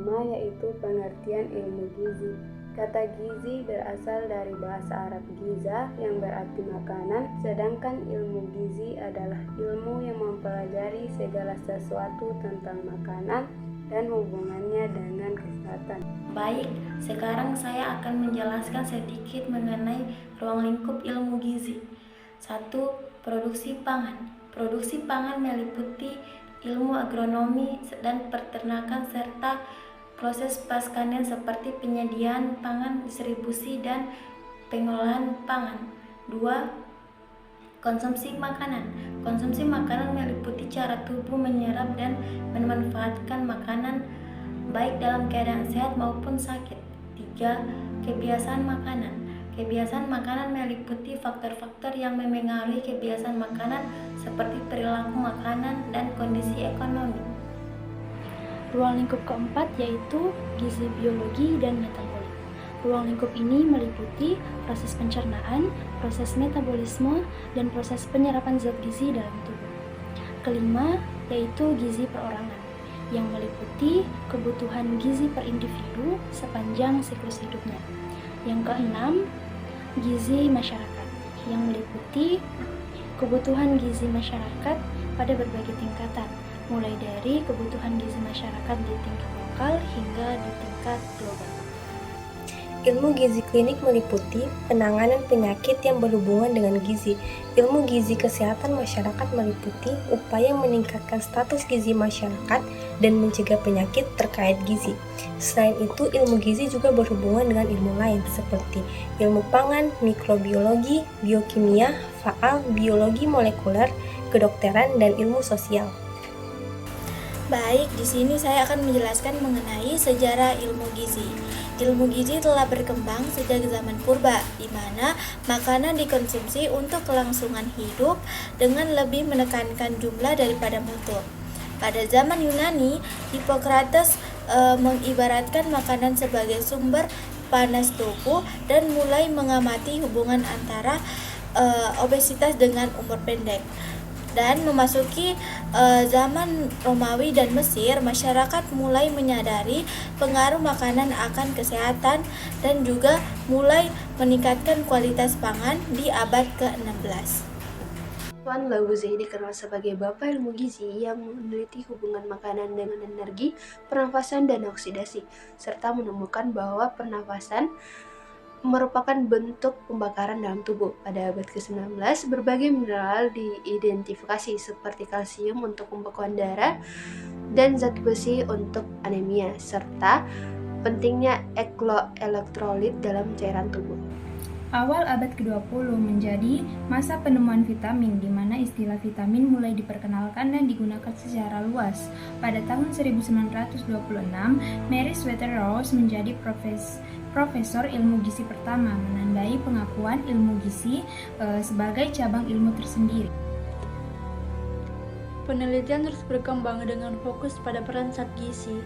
pertama yaitu pengertian ilmu gizi. Kata gizi berasal dari bahasa Arab giza yang berarti makanan, sedangkan ilmu gizi adalah ilmu yang mempelajari segala sesuatu tentang makanan dan hubungannya dengan kesehatan. Baik, sekarang saya akan menjelaskan sedikit mengenai ruang lingkup ilmu gizi. 1. Produksi pangan. Produksi pangan meliputi ilmu agronomi dan peternakan serta proses paskanen seperti penyediaan pangan, distribusi, dan pengolahan pangan. 2. Konsumsi makanan. Konsumsi makanan meliputi cara tubuh menyerap dan memanfaatkan makanan baik dalam keadaan sehat maupun sakit. 3. Kebiasaan makanan. Kebiasaan makanan meliputi faktor-faktor yang memengaruhi kebiasaan makanan seperti perilaku makanan dan kondisi ekonomi. Ruang lingkup keempat yaitu gizi biologi dan metabolik. Ruang lingkup ini meliputi proses pencernaan, proses metabolisme, dan proses penyerapan zat gizi dalam tubuh. Kelima yaitu gizi perorangan, yang meliputi kebutuhan gizi per individu sepanjang siklus hidupnya. Yang keenam, gizi masyarakat, yang meliputi kebutuhan gizi masyarakat pada berbagai tingkatan, mulai dari kebutuhan gizi masyarakat di tingkat lokal hingga di tingkat global. Ilmu gizi klinik meliputi penanganan penyakit yang berhubungan dengan gizi. Ilmu gizi kesehatan masyarakat meliputi upaya meningkatkan status gizi masyarakat dan mencegah penyakit terkait gizi. Selain itu, ilmu gizi juga berhubungan dengan ilmu lain seperti ilmu pangan, mikrobiologi, biokimia, faal, biologi molekuler, kedokteran, dan ilmu sosial. Baik, di sini saya akan menjelaskan mengenai sejarah ilmu gizi. Ilmu gizi telah berkembang sejak zaman purba, di mana makanan dikonsumsi untuk kelangsungan hidup dengan lebih menekankan jumlah daripada mutu. Pada zaman Yunani, Hippocrates mengibaratkan makanan sebagai sumber panas tubuh dan mulai mengamati hubungan antara obesitas dengan umur pendek. Dan memasuki zaman Romawi dan Mesir, masyarakat mulai menyadari pengaruh makanan akan kesehatan dan juga mulai meningkatkan kualitas pangan di abad ke-16. Antoine Lavoisier dikenal sebagai bapak ilmu gizi yang meneliti hubungan makanan dengan energi, pernafasan, dan oksidasi, serta menemukan bahwa pernafasan merupakan bentuk pembakaran dalam tubuh. Pada abad ke-19, berbagai mineral diidentifikasi seperti kalsium untuk pembekuan darah dan zat besi untuk anemia, serta pentingnya elektrolit dalam cairan tubuh. Awal abad ke-20 menjadi masa penemuan vitamin, di mana istilah vitamin mulai diperkenalkan dan digunakan secara luas. Pada tahun 1926, Mary Sweetwater-Rose menjadi profesor ilmu gizi pertama, menandai pengakuan ilmu gizi sebagai cabang ilmu tersendiri. Penelitian terus berkembang dengan fokus pada peran zat gizi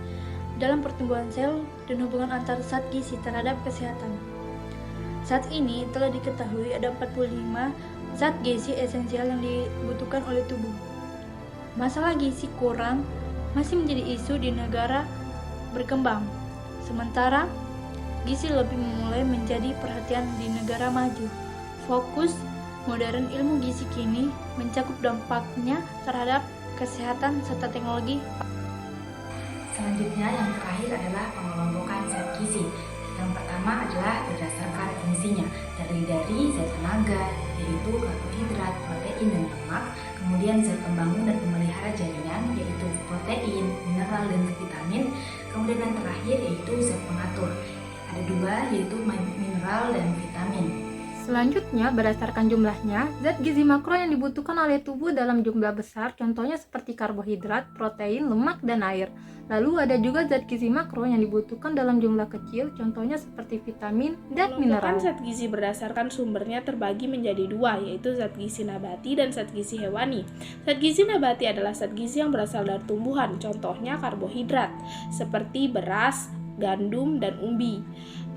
dalam pertumbuhan sel dan hubungan antar zat gizi terhadap kesehatan. Saat ini telah diketahui ada 45 zat gizi esensial yang dibutuhkan oleh tubuh. Masalah gizi kurang masih menjadi isu di negara berkembang, sementara gizi lebih mulai menjadi perhatian di negara maju. Fokus modern ilmu gizi kini mencakup dampaknya terhadap kesehatan serta teknologi. Selanjutnya yang terakhir adalah pengelompokan zat gizi. Yang pertama adalah berdasarkan fungsinya, terdiri dari zat tenaga, yaitu karbohidrat, protein, dan lemak. Kemudian zat pembangun dan pemelihara jaringan, yaitu protein, mineral, dan vitamin. Kemudian yang terakhir yaitu zat pengatur. Ada dua, yaitu mineral dan vitamin. Selanjutnya, berdasarkan jumlahnya, zat gizi makro yang dibutuhkan oleh tubuh dalam jumlah besar, contohnya seperti karbohidrat, protein, lemak, dan air. Lalu ada juga zat gizi makro yang dibutuhkan dalam jumlah kecil, contohnya seperti vitamin dan mineral. Zat gizi berdasarkan sumbernya terbagi menjadi dua, yaitu zat gizi nabati dan zat gizi hewani. Zat gizi nabati adalah zat gizi yang berasal dari tumbuhan, contohnya karbohidrat, seperti beras, gandum, dan umbi.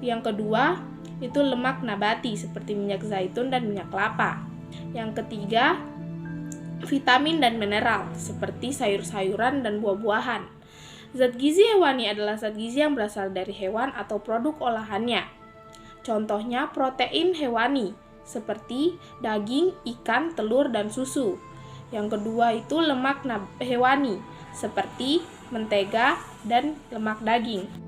Yang kedua, itu lemak nabati seperti minyak zaitun dan minyak kelapa. Yang ketiga, vitamin dan mineral seperti sayur-sayuran dan buah-buahan. Zat gizi hewani adalah zat gizi yang berasal dari hewan atau produk olahannya. Contohnya protein hewani, seperti daging, ikan, telur, dan susu. Yang kedua itu lemak hewani, seperti mentega dan lemak daging.